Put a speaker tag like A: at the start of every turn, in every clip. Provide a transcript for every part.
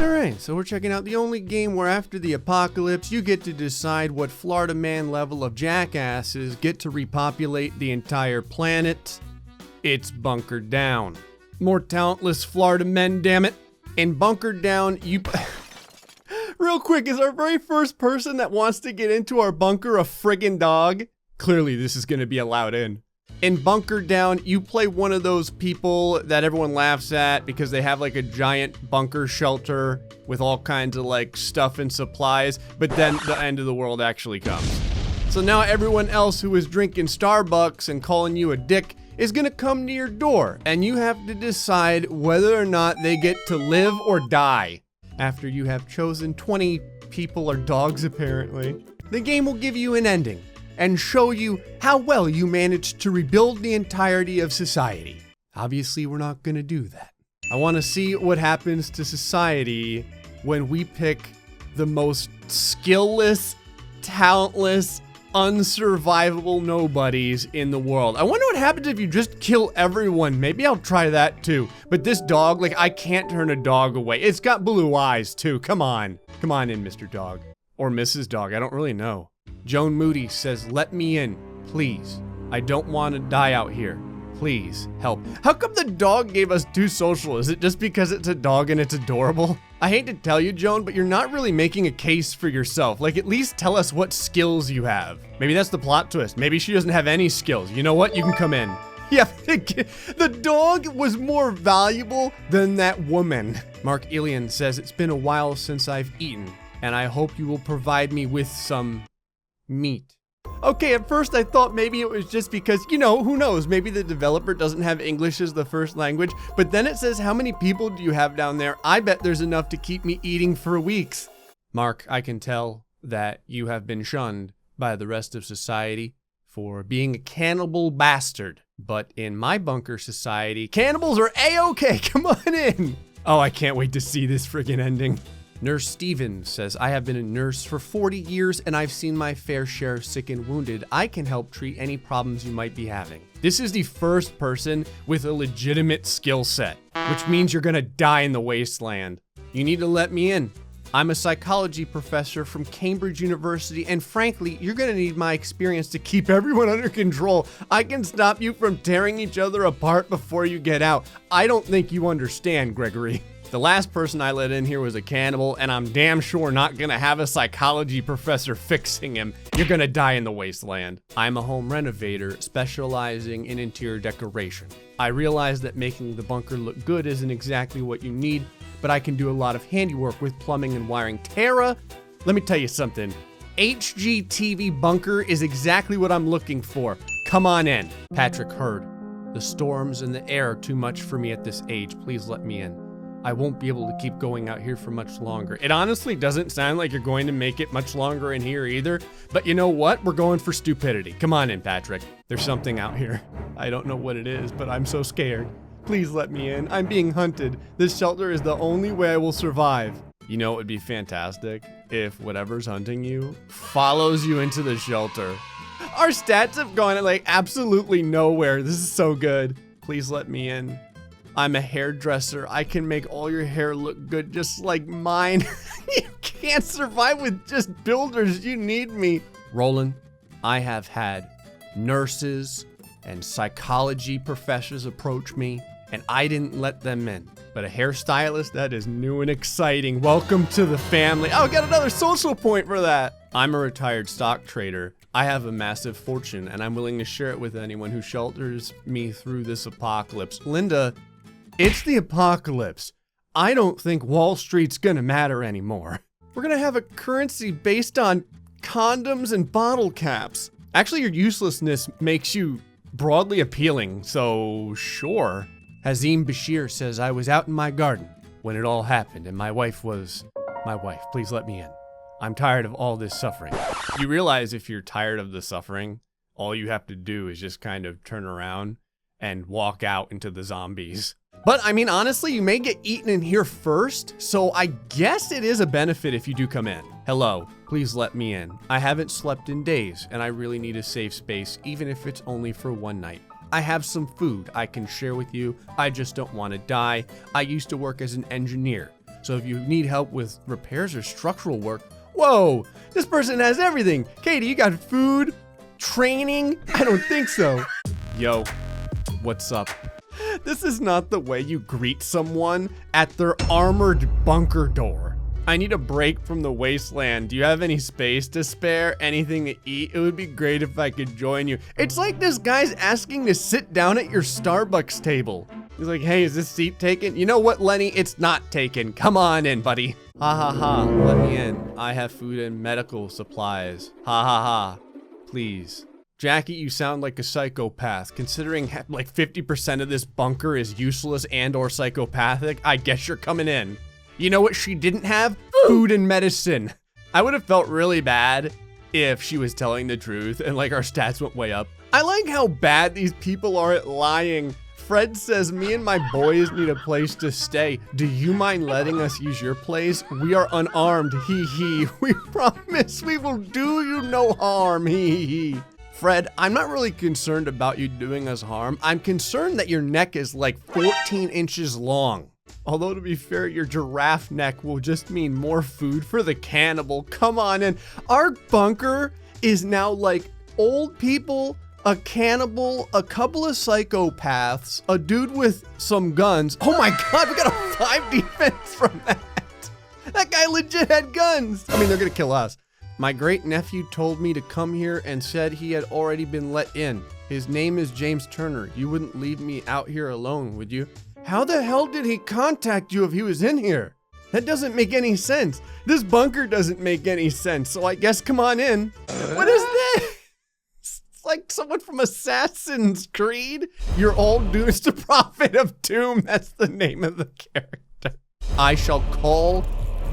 A: Alright, so we're checking out the only game where after the apocalypse, you get to decide what Florida man level of jackasses get to repopulate the entire planet. It's Bunker Down. More talentless Florida men, damn it. In Bunker Down, you... Real quick, is our very first person that wants to get into our bunker a friggin' dog? Clearly, this is gonna be allowed in. In Bunker Down, you play one of those people that everyone laughs at because they have like a giant bunker shelter with all kinds of like stuff and supplies, but then the end of the world actually comes. So now everyone else who is drinking Starbucks and calling you a dick is gonna come to your door, and you have to decide whether or not they get to live or die. After you have chosen 20 people or dogs apparently, the game will give you an ending and show you how well you managed to rebuild the entirety of society. Obviously, we're not gonna do that. I wanna see what happens to society when we pick the most skillless, talentless, unsurvivable nobodies in the world. I wonder what happens if you just kill everyone. Maybe I'll try that too. But this dog, like, I can't turn a dog away. It's got blue eyes too, come on. Come on in, Mr. Dog. Or Mrs. Dog, I don't really know. Joan Moody says, let me in, please. I don't want to die out here. Please, help. How come the dog gave us 2 social? Is it just because it's a dog and it's adorable? I hate to tell you, Joan, but you're not really making a case for yourself. Like, at least tell us what skills you have. Maybe that's the plot twist. Maybe she doesn't have any skills. You know what? You can come in. Yeah, the dog was more valuable than that woman. Mark Ilian says, it's been a while since I've eaten, and I hope you will provide me with some meat. Okay, at first I thought maybe it was just because, you know, who knows, maybe the developer doesn't have English as the first language, but then it says, how many people do you have down there? I bet there's enough to keep me eating for weeks. Mark, I can tell that you have been shunned by the rest of society for being a cannibal bastard. But in my bunker society, cannibals are A-okay, come on in. Oh, I can't wait to see this friggin' ending. Nurse Stevens says, I have been a nurse for 40 years and I've seen my fair share of sick and wounded. I can help treat any problems you might be having. This is the first person with a legitimate skill set, which means you're gonna die in the wasteland. You need to let me in. I'm a psychology professor from Cambridge University, and frankly, you're gonna need my experience to keep everyone under control. I can stop you from tearing each other apart before you get out. I don't think you understand, Gregory. The last person I let in here was a cannibal, and I'm damn sure not gonna have a psychology professor fixing him. You're gonna die in the wasteland. I'm a home renovator specializing in interior decoration. I realize that making the bunker look good isn't exactly what you need, but I can do a lot of handiwork with plumbing and wiring. Tara, let me tell you something. HGTV bunker is exactly what I'm looking for. Come on in. Patrick Hurd. The storms and the air are too much for me at this age. Please let me in. I won't be able to keep going out here for much longer. It honestly doesn't sound like you're going to make it much longer in here either, but you know what? We're going for stupidity. Come on in, Patrick. There's something out here. I don't know what it is, but I'm so scared. Please let me in. I'm being hunted. This shelter is the only way I will survive. You know, it would be fantastic if whatever's hunting you follows you into the shelter. Our stats have gone like absolutely nowhere. This is so good. Please let me in. I'm a hairdresser. I can make all your hair look good just like mine. You can't survive with just builders. You need me. Roland, I have had nurses and psychology professors approach me, and I didn't let them in. But a hairstylist, that is new and exciting. Welcome to the family. Oh, got another social point for that. I'm a retired stock trader. I have a massive fortune, and I'm willing to share it with anyone who shelters me through this apocalypse. Linda, it's the apocalypse. I don't think Wall Street's gonna matter anymore. We're gonna have a currency based on condoms and bottle caps. Actually, your uselessness makes you broadly appealing, so sure. Hazim Bashir says, I was out in my garden when it all happened, and my wife was my wife. Please let me in. I'm tired of all this suffering. You realize if you're tired of the suffering, all you have to do is just kind of turn around and walk out into the zombies. But I mean, honestly, you may get eaten in here first, so I guess it is a benefit if you do come in. Hello, please let me in. I haven't slept in days, and I really need a safe space, even if it's only for one night. I have some food I can share with you. I just don't want to die. I used to work as an engineer, So if you need help with repairs or structural work, whoa, this person has everything. Katie, you got food, training? I don't think so. Yo, what's up? This is not the way you greet someone at their armored bunker door. I need a break from the wasteland. Do you have any space to spare? Anything to eat? It would be great if I could join you. It's like this guy's asking to sit down at your Starbucks table. He's like, hey, is this seat taken? You know what, Lenny? It's not taken. Come on in, buddy. Ha ha ha, let me in. I have food and medical supplies. Ha ha ha, please. Jackie, you sound like a psychopath. Considering like 50% of this bunker is useless and or psychopathic, I guess you're coming in. You know what she didn't have? Food and medicine. I would have felt really bad if she was telling the truth and like our stats went way up. I like how bad these people are at lying. Fred says, me and my boys need a place to stay. Do you mind letting us use your place? We are unarmed, hee hee. We promise we will do you no harm, hee hee. Fred, I'm not really concerned about you doing us harm. I'm concerned that your neck is like 14 inches long. Although to be fair, your giraffe neck will just mean more food for the cannibal. Come on in. Our bunker is now like old people, a cannibal, a couple of psychopaths, a dude with some guns. Oh my God, we got a 5 defense from that. That guy legit had guns. I mean, they're gonna kill us. My great nephew told me to come here and said he had already been let in. His name is James Turner. You wouldn't leave me out here alone, would you? How the hell did he contact you if he was in here? That doesn't make any sense. This bunker doesn't make any sense, so I guess come on in. What is this? It's like someone from Assassin's Creed. You're all doomed to Prophet of Doom. That's the name of the character. I shall call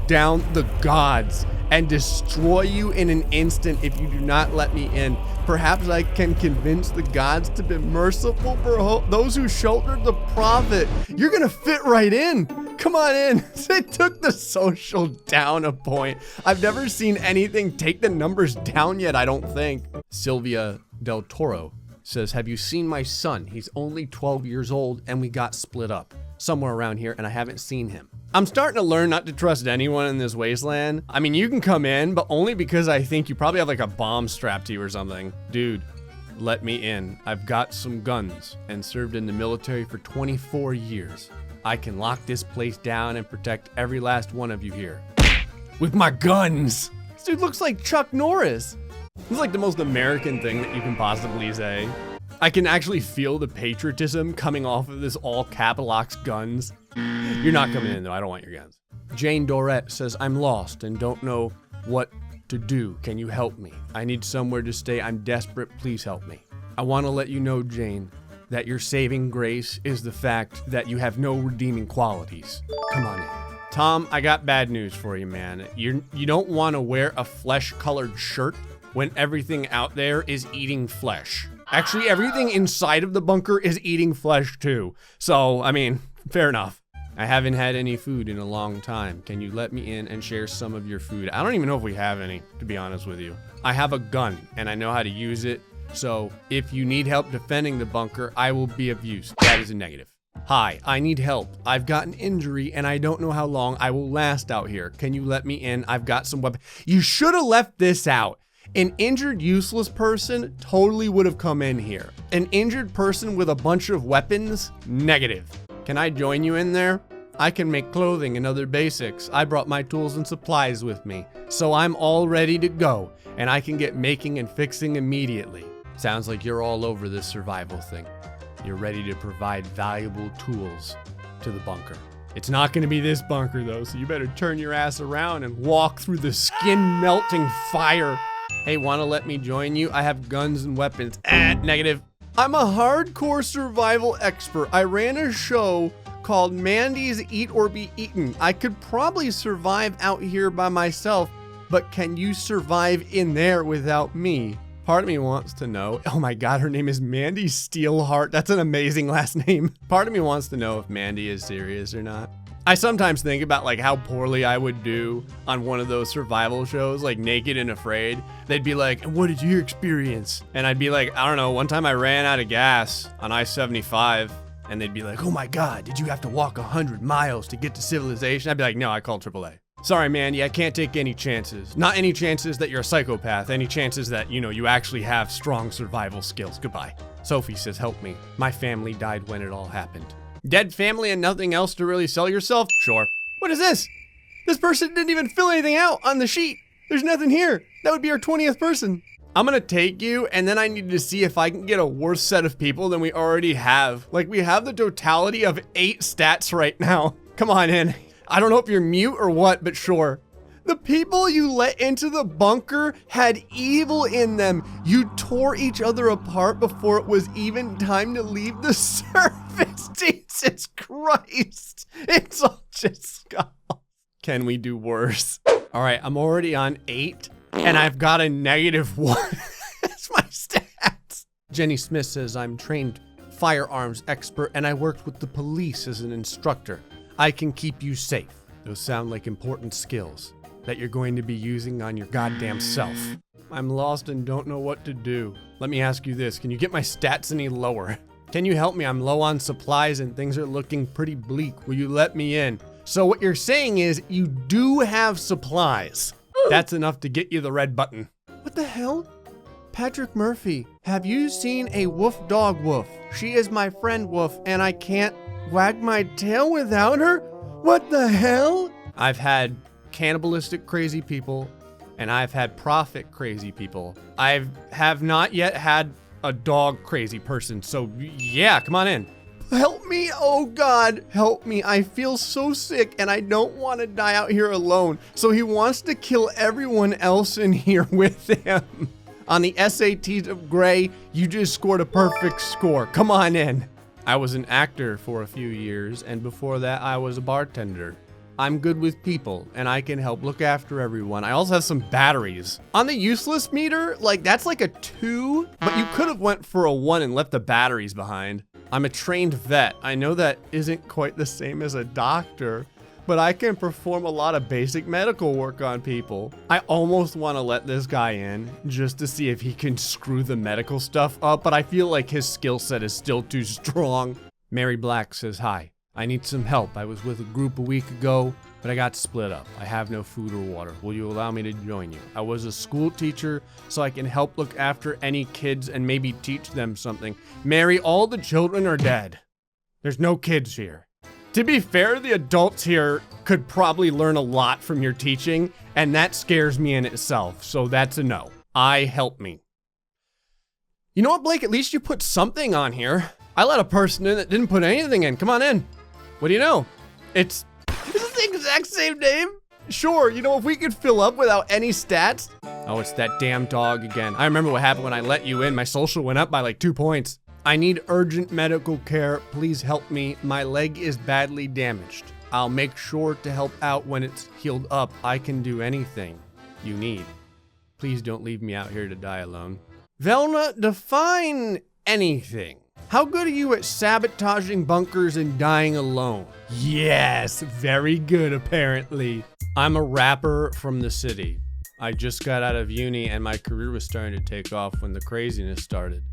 A: down the gods and destroy you in an instant if you do not let me in. Perhaps I can convince the gods to be merciful for those who sheltered the prophet. You're gonna fit right in. Come on in. They took the social down a point. I've never seen anything take the numbers down yet, I don't think. Sylvia Del Toro says, have you seen my son? He's only 12 years old and we got split up somewhere around here and I haven't seen him. I'm starting to learn not to trust anyone in this wasteland. I mean, you can come in, but only because I think you probably have like a bomb strapped to you or something. Dude, let me in. I've got some guns and served in the military for 24 years. I can lock this place down and protect every last one of you here. With my guns. This dude looks like Chuck Norris. This is like the most American thing that you can possibly say. I can actually feel the patriotism coming off of this all capitalox guns. You're not coming in though, I don't want your guns. Jane Dorette says, I'm lost and don't know what to do. Can you help me? I need somewhere to stay. I'm desperate, please help me. I want to let you know, Jane, that your saving grace is the fact that you have no redeeming qualities. Come on in. Tom, I got bad news for you, man. You don't want to wear a flesh-colored shirt when everything out there is eating flesh. Actually, everything inside of the bunker is eating flesh too. So, I mean, fair enough. I haven't had any food in a long time. Can you let me in and share some of your food? I don't even know if we have any, to be honest with you. I have a gun and I know how to use it. So if you need help defending the bunker, I will be of use. That is a negative. Hi, I need help. I've got an injury and I don't know how long I will last out here. Can you let me in? I've got some weapons. You should have left this out. An injured, useless person totally would have come in here. An injured person with a bunch of weapons? Negative. Can I join you in there? I can make clothing and other basics. I brought my tools and supplies with me, so I'm all ready to go, and I can get making and fixing immediately. Sounds like you're all over this survival thing. You're ready to provide valuable tools to the bunker. It's not gonna be this bunker though, so you better turn your ass around and walk through the skin-melting fire. Hey, wanna let me join you? I have guns and weapons. Negative. I'm a hardcore survival expert. I ran a show called Mandy's Eat or Be Eaten. I could probably survive out here by myself, but can you survive in there without me? Part of me wants to know, oh my God, her name is Mandy Steelheart. That's an amazing last name. Part of me wants to know if Mandy is serious or not. I sometimes think about like how poorly I would do on one of those survival shows, like Naked and Afraid. They'd be like, and what did you experience? And I'd be like, I don't know, one time I ran out of gas on I-75 And they'd be like, oh my God, did you have to walk 100 miles to get to civilization? I'd be like, no, I called AAA. Sorry, man, I can't take any chances. Not any chances that you're a psychopath, any chances that, you actually have strong survival skills. Goodbye. Sophie says, help me. My family died when it all happened. Dead family and nothing else to really sell yourself? Sure. What is this? This person didn't even fill anything out on the sheet. There's nothing here. That would be our 20th person. I'm gonna take you, and then I need to see if I can get a worse set of people than we already have. Like, we have the totality of 8 stats right now. Come on in. I don't know if you're mute or what, but sure. The people you let into the bunker had evil in them. You tore each other apart before it was even time to leave the surface. Jesus Christ. It's all just skull. Can we do worse? All right, I'm already on 8. And I've got a -1. That's my stats. Jenny Smith says, I'm trained firearms expert and I worked with the police as an instructor. I can keep you safe. Those sound like important skills that you're going to be using on your goddamn self. I'm lost and don't know what to do. Let me ask you this, can you get my stats any lower? Can you help me? I'm low on supplies and things are looking pretty bleak. Will you let me in? So what you're saying is you do have supplies. That's enough to get you the red button. What the hell? Patrick Murphy, have you seen a wolf dog Woof? She is my friend Woof, and I can't wag my tail without her? What the hell? I've had cannibalistic crazy people, and I've had profit crazy people. I have not yet had a dog crazy person, so yeah, come on in. Help me, oh God, help me. I feel so sick and I don't want to die out here alone. So he wants to kill everyone else in here with him. On the SATs of Gray, you just scored a perfect score. Come on in. I was an actor for a few years and before that I was a bartender. I'm good with people and I can help look after everyone. I also have some batteries. On the useless meter, that's like a 2, but you could have went for a 1 and left the batteries behind. I'm a trained vet. I know that isn't quite the same as a doctor, but I can perform a lot of basic medical work on people. I almost want to let this guy in just to see if he can screw the medical stuff up, but I feel like his skill set is still too strong. Mary Black says, hi. I need some help. I was with a group a week ago, but I got split up. I have no food or water. Will you allow me to join you? I was a school teacher, so I can help look after any kids and maybe teach them something. Mary, all the children are dead. There's no kids here. To be fair, the adults here could probably learn a lot from your teaching, and that scares me in itself, so that's a no. Help me. You know what, Blake? At least you put something on here. I let a person in that didn't put anything in. Come on in. What do you know? Is this the exact same name? Sure, if we could fill up without any stats. Oh, it's that damn dog again. I remember what happened when I let you in. My social went up by 2 points. I need urgent medical care. Please help me. My leg is badly damaged. I'll make sure to help out when it's healed up. I can do anything you need. Please don't leave me out here to die alone. Velna, define anything. How good are you at sabotaging bunkers and dying alone? Yes, very good apparently. I'm a rapper from the city. I just got out of uni and my career was starting to take off when the craziness started.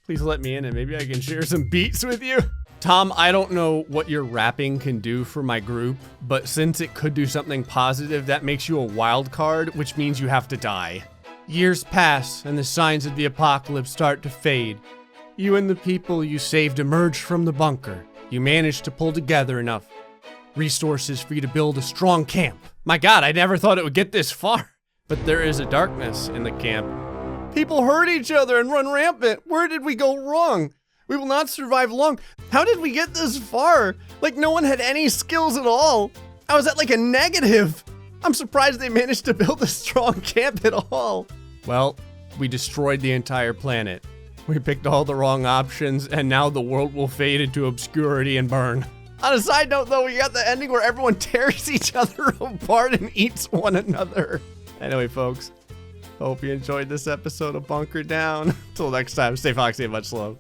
A: Please let me in and maybe I can share some beats with you. Tom, I don't know what your rapping can do for my group, but since it could do something positive, that makes you a wild card, which means you have to die. Years pass and the signs of the apocalypse start to fade. You and the people you saved emerged from the bunker. You managed to pull together enough resources for you to build a strong camp. My God, I never thought it would get this far. But there is a darkness in the camp. People hurt each other and run rampant. Where did we go wrong? We will not survive long. How did we get this far? No one had any skills at all. I was at a negative. I'm surprised they managed to build a strong camp at all. Well, we destroyed the entire planet. We picked all the wrong options, and now the world will fade into obscurity and burn. On a side note, though, we got the ending where everyone tears each other apart and eats one another. Anyway, folks, hope you enjoyed this episode of Bunker Down. Until next time, stay foxy and much love.